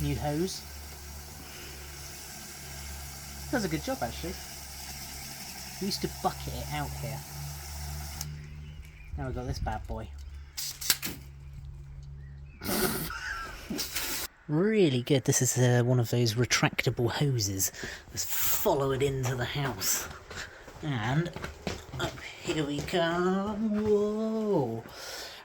new hose. Does a good job actually. We used to bucket it out here. Now we've got this bad boy. Really good. This is one of those retractable hoses. Let's follow it into the house. And up here we come. Whoa.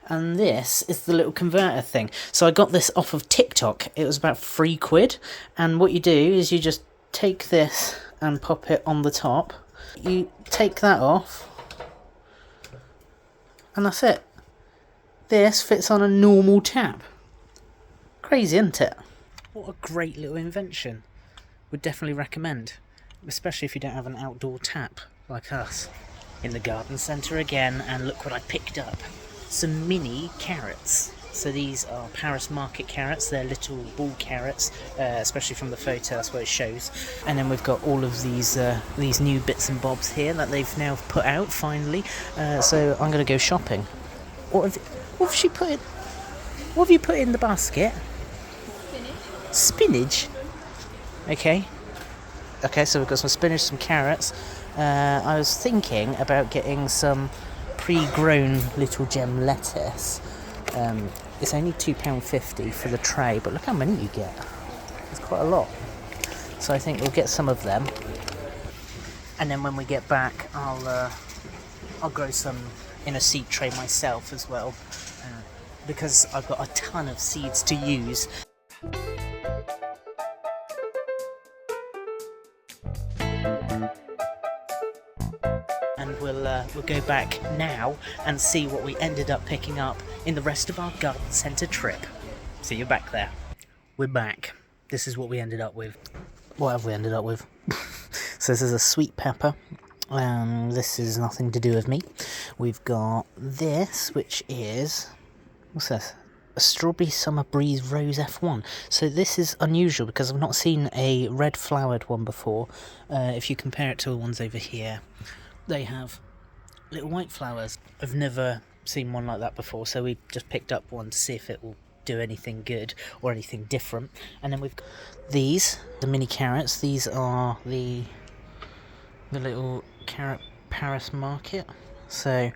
And this is the little converter thing. So I got this off of TikTok. It was about £3. And what you do is you just take this and pop it on the top. You take that off. And that's it. This fits on a normal tap. Crazy, isn't it? What a great little invention. Would definitely recommend. Especially if you don't have an outdoor tap like us. In the garden centre again, and look what I picked up. Some mini carrots. So these are Paris market carrots. They're little ball carrots, especially from the photo, that's what it shows. And then we've got all of these new bits and bobs here that they've now put out finally. So I'm going to go shopping. What have she put in? What have you put in the basket? Spinach. Okay, so we've got some spinach, some carrots. I was thinking about getting some pre-grown little gem lettuce. It's only £2.50 for the tray, but look how many you get. It's quite a lot. So I think we'll get some of them. And then when we get back, I'll grow some in a seed tray myself as well, because I've got a ton of seeds to use. And we'll go back now and see what we ended up picking up in the rest of our garden centre trip. See you back there. We're back. This is what we ended up with. What have we ended up with? So this is a sweet pepper. This is nothing to do with me. We've got this, which is... what's this? A Strawberry Summer Breeze Rose F1. So this is unusual because I've not seen a red flowered one before. If you compare it to the ones over here, they have little white flowers. I've never seen one like that before, so we just picked up one to see if it will do anything good or anything different. And then we've got these, the mini carrots. These are the little carrot Paris market. So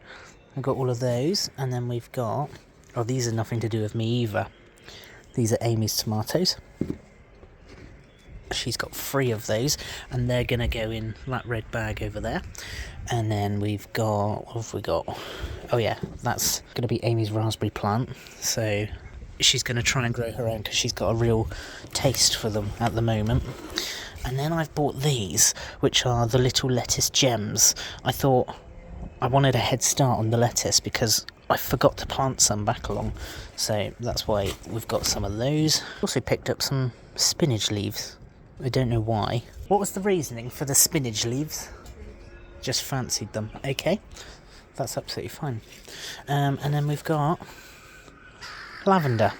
we've got all of those, and then we've got, oh, these are nothing to do with me either. These are Amy's tomatoes. She's got 3 of those, and they're going to go in that red bag over there. And then we've got, what have we got? Oh yeah, that's going to be Amy's raspberry plant. So she's going to try and grow her own because she's got a real taste for them at the moment. And then I've bought these, which are the little lettuce gems. I thought I wanted a head start on the lettuce because I forgot to plant some back along. So that's why we've got some of those. Also picked up some spinach leaves. I don't know why. What was the reasoning for the spinach leaves? Just fancied them. Okay, that's absolutely fine. And then we've got lavender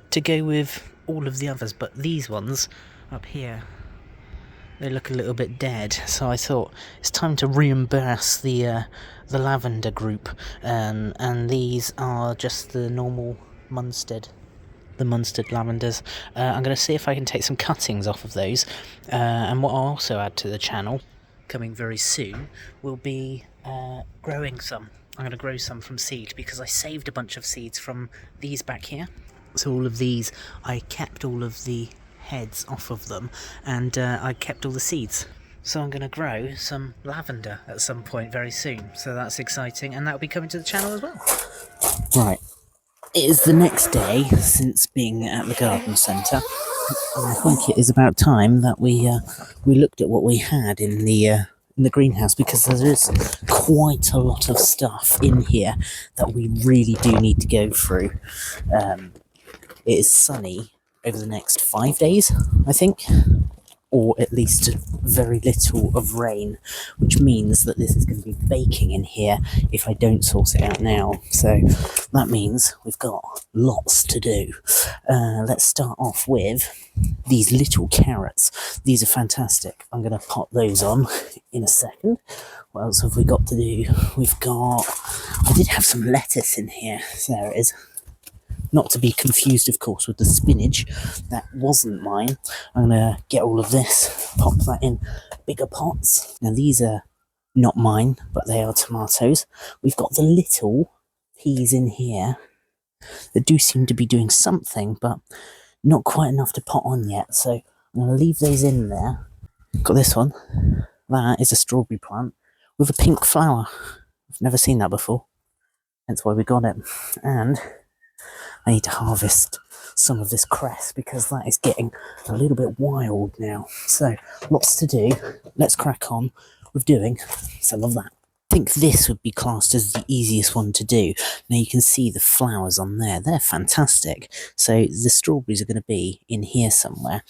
to go with all of the others, but these ones up here, they look a little bit dead. So I thought it's time to reimburse the lavender group. And these are just the normal Munstead. The Munstead lavenders. I'm going to see if I can take some cuttings off of those. And what I'll also add to the channel, coming very soon, will be growing some. I'm going to grow some from seed because I saved a bunch of seeds from these back here. So all of these, I kept all of the heads off of them, and I kept all the seeds. So I'm going to grow some lavender at some point very soon. So that's exciting, and that will be coming to the channel as well. Right. It is the next day since being at the garden centre, and I think it is about time that we looked at what we had in the greenhouse, because there is quite a lot of stuff in here that we really do need to go through. It is sunny over the next 5 days, I think, or at least very little of rain, which means that this is going to be baking in here if I don't sort it out now. So that means we've got lots to do. Let's start off with these little carrots. These are fantastic. I'm going to pop those on in a second. What else have we got to do? I did have some lettuce in here. There it is. not to be confused, of course, with the spinach. That wasn't mine. I'm going to get all of this, pop that in bigger pots. Now, these are not mine, but they are tomatoes. We've got the little peas in here that do seem to be doing something, but not quite enough to pot on yet. So I'm going to leave those in there. Got this one. That is a strawberry plant with a pink flower. I've never seen that before. That's why we got it. And I need to harvest some of this cress because that is getting a little bit wild now. So lots to do. Let's crack on with doing some of that. I think this would be classed as the easiest one to do. Now you can see the flowers on there. They're fantastic. So the strawberries are going to be in here somewhere.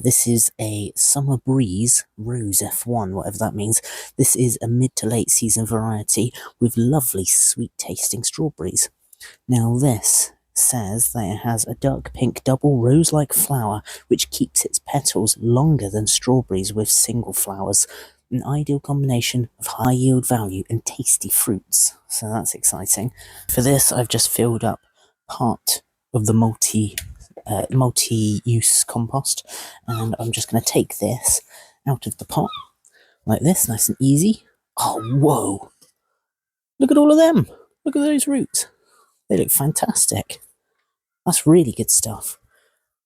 This is a Summer Breeze Rose F1, whatever that means. This is a mid to late season variety with lovely sweet tasting strawberries. Now this says that it has a dark pink double rose-like flower which keeps its petals longer than strawberries with single flowers. An ideal combination of high yield value and tasty fruits. So that's exciting. For this, I've just filled up part of the multi-use compost, and I'm just going to take this out of the pot like this, nice and easy. Oh, whoa! Look at all of them! Look at those roots. They look fantastic. That's really good stuff.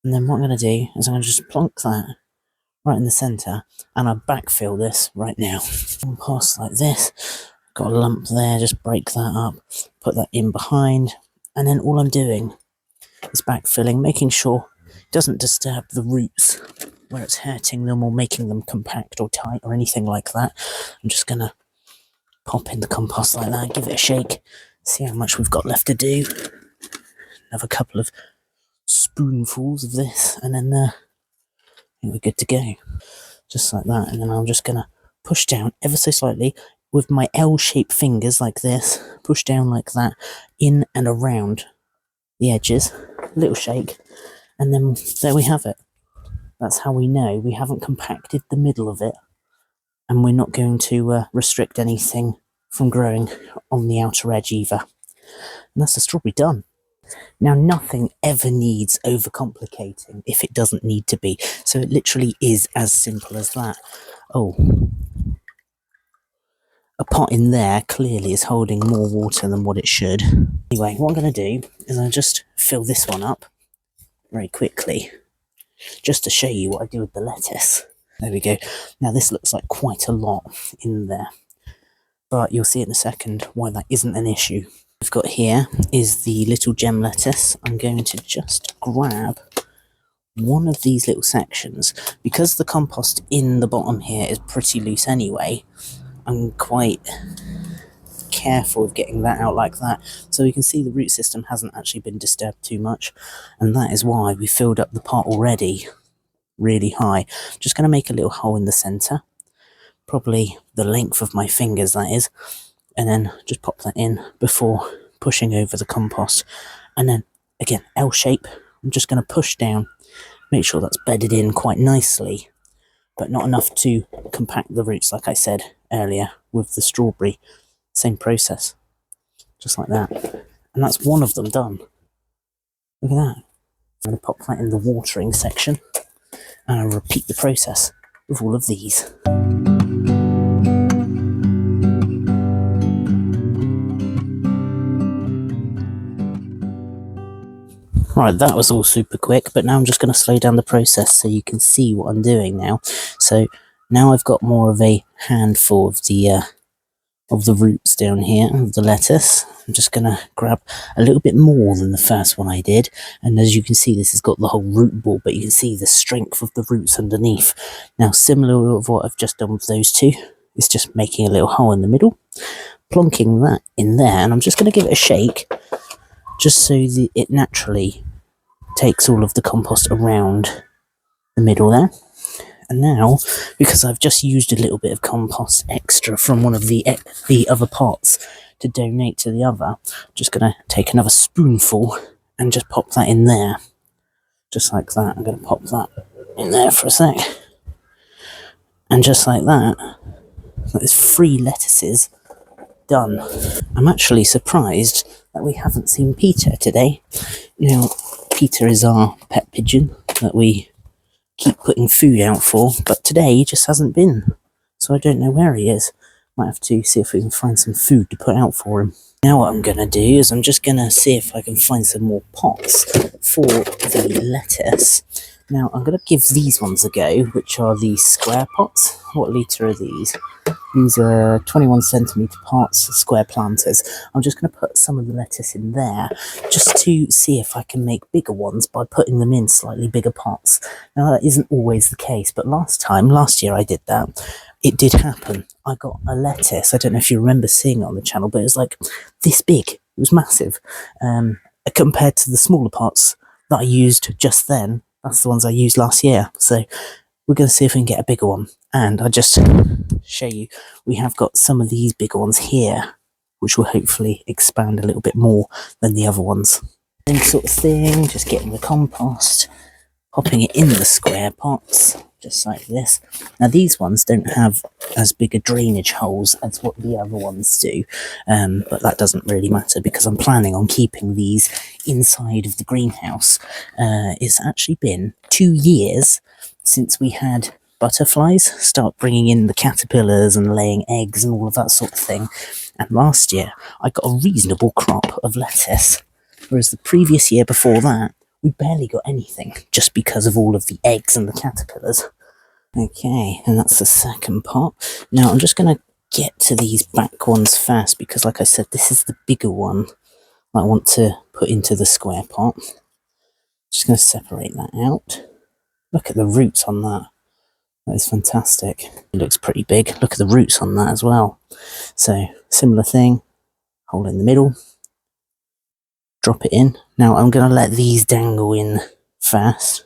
And then what I'm going to do is I'm going to just plonk that right in the centre, and I'll backfill this right now. Compost like this, got a lump there, just break that up, put that in behind, and then all I'm doing is backfilling, making sure it doesn't disturb the roots where it's hurting them or making them compact or tight or anything like that. I'm just going to pop in the compost like that, give it a shake, see how much we've got left to do. Another couple of spoonfuls of this, and then I think we're good to go. Just like that, and then I'm just going to push down ever so slightly with my L-shaped fingers like this, push down like that, in and around the edges, little shake, and then there we have it. That's how we know we haven't compacted the middle of it, and we're not going to restrict anything from growing on the outer edge either. And that's the strawberry done. Now, nothing ever needs overcomplicating if it doesn't need to be. So it literally is as simple as that. Oh, a pot in there clearly is holding more water than what it should. Anyway, what I'm going to do is I'll just fill this one up very quickly, just to show you what I do with the lettuce. There we go. Now this looks like quite a lot in there, but you'll see in a second why that isn't an issue. We've got here is the little gem lettuce. I'm going to just grab one of these little sections. Because the compost in the bottom here is pretty loose anyway, I'm quite careful of getting that out like that. So you can see the root system hasn't actually been disturbed too much, and that is why we filled up the pot already really high. Just going to make a little hole in the centre, probably the length of my fingers that is, and then just pop that in before pushing over the compost. And then again, L shape, I'm just going to push down, make sure that's bedded in quite nicely, but not enough to compact the roots like I said earlier with the strawberry. Same process, just like that. And that's one of them done. Look at that. I'm going to pop that in the watering section, and I'll repeat the process with all of these. Right, that was all super quick, but now I'm just going to slow down the process so you can see what I'm doing now. So now I've got more of a handful of the roots down here of the lettuce. I'm just going to grab a little bit more than the first one I did, and as you can see, this has got the whole root ball, but you can see the strength of the roots underneath. Now, similar with what I've just done with those two, it's just making a little hole in the middle, plonking that in there, and I'm just going to give it a shake just so that it naturally takes all of the compost around the middle there. And now, because I've just used a little bit of compost extra from one of the other pots to donate to the other, I'm just going to take another spoonful and just pop that in there. Just like that. I'm going to pop that in there for a sec. And just like that, there's 3 lettuces done. I'm actually surprised that we haven't seen Peter today. Now, Peter is our pet pigeon that we keep putting food out for, but today he just hasn't been, so I don't know where he is. Might have to see if we can find some food to put out for him. Now what I'm going to do is I'm just going to see if I can find some more pots for the lettuce. Now I'm going to give these ones a go, which are the square pots. What litre are these? These are 21 centimetre pots, square planters. I'm just going to put some of the lettuce in there, just to see if I can make bigger ones by putting them in slightly bigger pots. Now that isn't always the case, but last year I did that. It did happen. I got a lettuce, I don't know if you remember seeing it on the channel, but it was like this big. It was massive. Compared to the smaller pots that I used just then, that's the ones I used last year. So we're going to see if we can get a bigger one. And I'll just show you, we have got some of these bigger ones here, which will hopefully expand a little bit more than the other ones. Same sort of thing, just getting the compost, popping it in the square pots, just like this. Now these ones don't have as big a drainage holes as what the other ones do, but that doesn't really matter because I'm planning on keeping these inside of the greenhouse. It's actually been 2 years since we had butterflies start bringing in the caterpillars and laying eggs and all of that sort of thing, and last year I got a reasonable crop of lettuce, whereas the previous year before that we barely got anything, just because of all of the eggs and the caterpillars. Okay, and that's the second pot. Now I'm just going to get to these back ones first, because like I said, this is the bigger one I want to put into the square pot. Just going to separate that out. Look at the roots on that. That is fantastic. It looks pretty big. Look at the roots on that as well. So, similar thing. Hole in the middle. Drop it in. Now I'm going to let these dangle in first.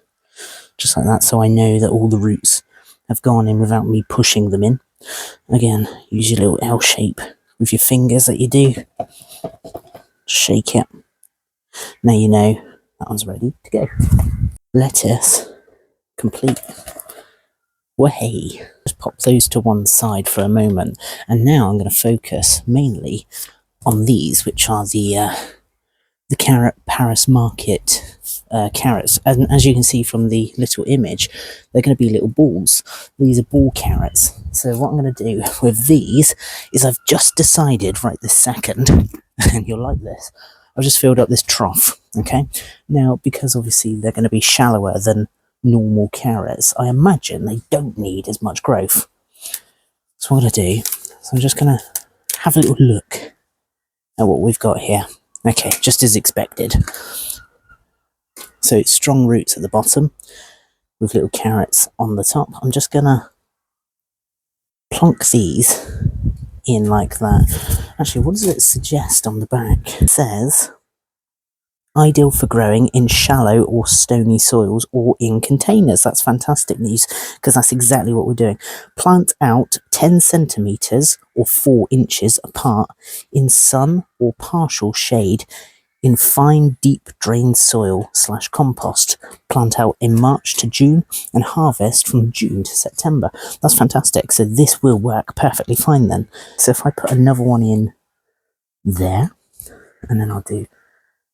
Just like that, so I know that all the roots have gone in without me pushing them in. Again, use your little L shape with your fingers that you do. Shake it. Now you know that one's ready to go. Lettuce complete. Way. Just pop those to one side for a moment, and now I'm going to focus mainly on these, which are the carrot Paris Market carrots. And as you can see from the little image, they're going to be little balls. These are ball carrots. So what I'm going to do with these is I've just decided right this second, and you'll like this, I've just filled up this trough. Okay, now because obviously they're going to be shallower than normal carrots, I imagine they don't need as much growth. So what I'm going to do, so I'm just going to have a little look at what we've got here. Okay, just as expected. So it's strong roots at the bottom with little carrots on the top. I'm just going to plonk these in like that. Actually, what does it suggest on the back? It says, ideal for growing in shallow or stony soils or in containers. That's fantastic news, because that's exactly what we're doing. Plant out 10 centimetres or 4 inches apart in sun or partial shade in fine deep drained soil / compost. Plant out in March to June and harvest from June to September. That's fantastic. So this will work perfectly fine then. So if I put another one in there, and then I'll do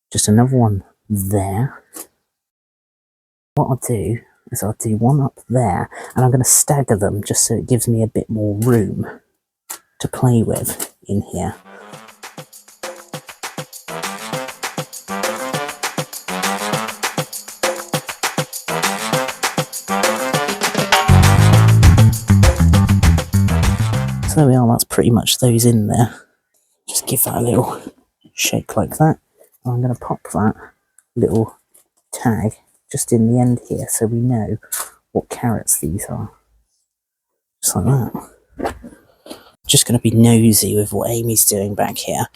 just another one there. What I'll do is I'll do one up there, and I'm going to stagger them just so it gives me a bit more room to play with in here. So there we are, that's pretty much those in there. Just give that a little shake like that. And I'm going to pop that little tag just in the end here, so we know what carrots these are. Just like that. Just going to be nosy with what Amy's doing back here,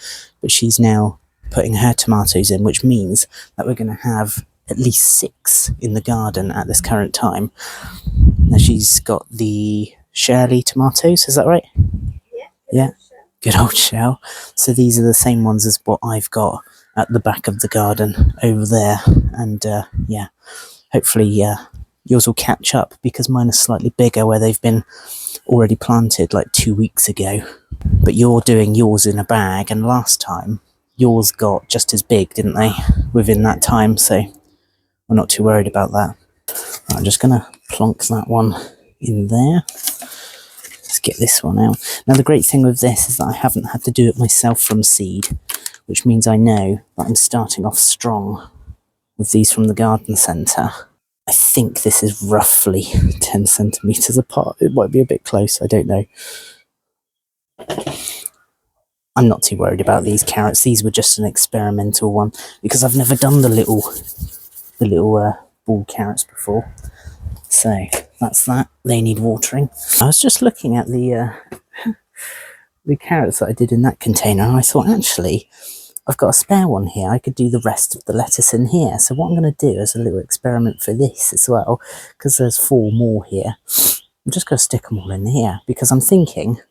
but she's now putting her tomatoes in, which means that we're going to have at least 6 in the garden at this current time. Now she's got the Shirley tomatoes, is that right? Yeah. Good old Shell. So these are the same ones as what I've got at the back of the garden over there, and yeah, hopefully yours will catch up, because mine are slightly bigger where they've been already planted like 2 weeks ago. But you're doing yours in a bag, and last time yours got just as big, didn't they, within that time, so we're not too worried about that. Right, I'm just going to plonk that one in there. Let's get this one out. Now the great thing with this is that I haven't had to do it myself from seed, which means I know that I'm starting off strong with these from the garden centre. I think this is roughly 10 centimetres apart. It might be a bit close, I don't know. I'm not too worried about these carrots. These were just an experimental one because I've never done the little ball carrots before. So that's that. They need watering. I was just looking at the carrots that I did in that container, and I thought, actually, I've got a spare one here. I could do the rest of the lettuce in here. So what I'm going to do is a little experiment for this as well, because there's 4 more here. I'm just going to stick them all in here because I'm thinking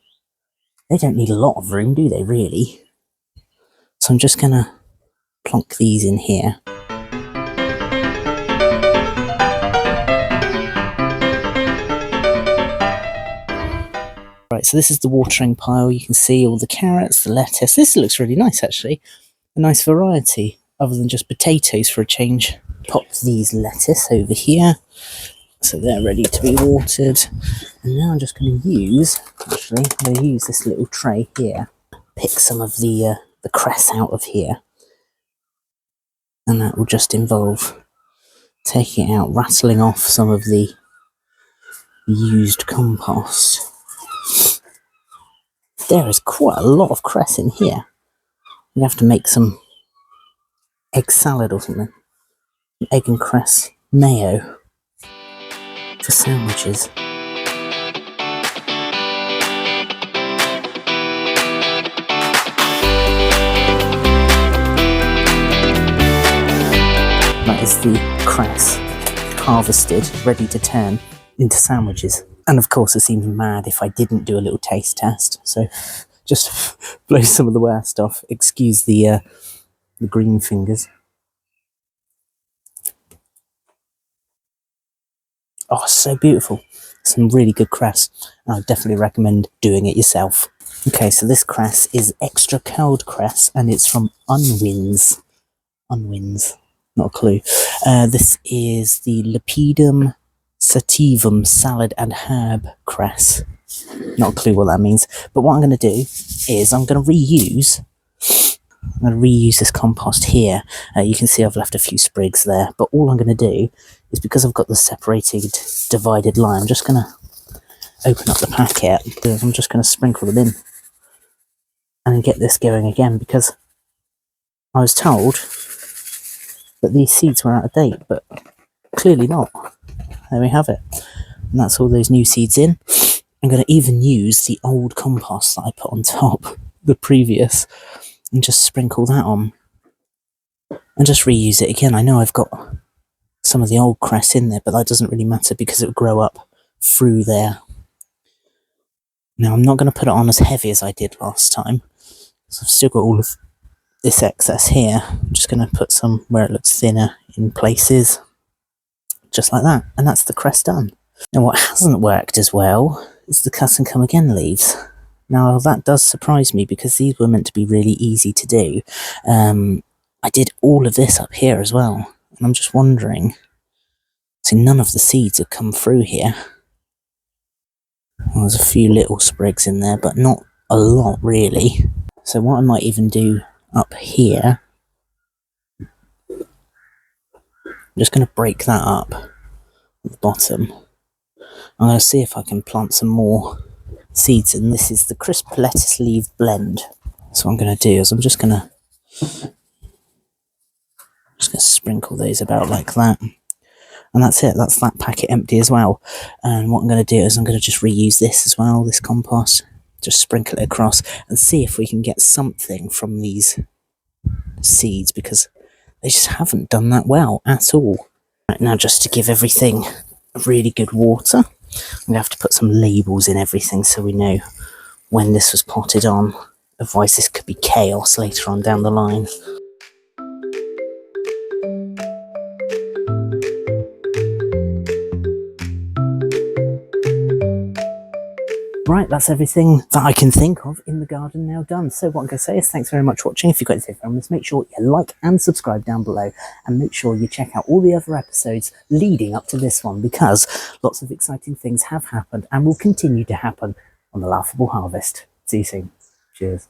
they don't need a lot of room, do they, really? So I'm just going to plonk these in here. Right, so this is the watering pile. You can see all the carrots, the lettuce. This looks really nice, actually. A nice variety, other than just potatoes for a change. Pop these lettuce over here, so they're ready to be watered. And now I'm just going to use, actually, I'm going to use this little tray here. Pick some of the cress out of here. And that will just involve taking it out, rattling off some of the used compost. There is quite a lot of cress in here. You have to make some egg salad or something. Egg and cress mayo for sandwiches. That is the cress harvested, ready to turn into sandwiches. And of course it seems mad if I didn't do a little taste test, so just blow some of the worst off. Excuse the green fingers. Oh, so beautiful. Some really good cress. I would definitely recommend doing it yourself. Okay, so this cress is extra curled cress, and it's from Unwins. Unwins, not a clue. This is the Lepidum sativum salad and herb cress. Not a clue what that means. But what I'm going to do is I'm going to reuse this compost here. You can see I've left a few sprigs there, but all I'm going to do is, because I've got the separated, divided line, I'm just going to open up the packet. I'm just going to sprinkle them in and get this going again, because I was told that these seeds were out of date, but clearly not. There we have it. And that's all those new seeds in. I'm going to even use the old compost that I put on top, the previous, and just sprinkle that on. And just reuse it again. I know I've got some of the old cress in there, but that doesn't really matter because it will grow up through there. Now I'm not going to put it on as heavy as I did last time, so I've still got all of this excess here. I'm just going to put some where it looks thinner in places, just like that, and that's the cress done. Now what hasn't worked as well is the cut and come again leaves. Now that does surprise me because these were meant to be really easy to do. I did all of this up here as well, and I'm just wondering, so none of the seeds have come through here. Well, there's a few little sprigs in there, but not a lot really. So what I might even do up here, I'm just going to break that up at the bottom. I'm going to see if I can plant some more seeds, and this is the crisp lettuce leaf blend. So what I'm going to do is I'm just going to sprinkle those about like that. And that's it, that's that packet empty as well. And what I'm going to do is I'm going to just reuse this as well, this compost. Just sprinkle it across and see if we can get something from these seeds, because they just haven't done that well at all. Right, now just to give everything a really good water, I'm going to have to put some labels in everything so we know when this was potted on. Otherwise this could be chaos later on down the line. Right, that's everything that I can think of in the garden now done. So what I'm going to say is thanks very much for watching. If you've got anything from this, make sure you like and subscribe down below, and make sure you check out all the other episodes leading up to this one, because lots of exciting things have happened and will continue to happen on The Laughable Harvest. See you soon. Cheers.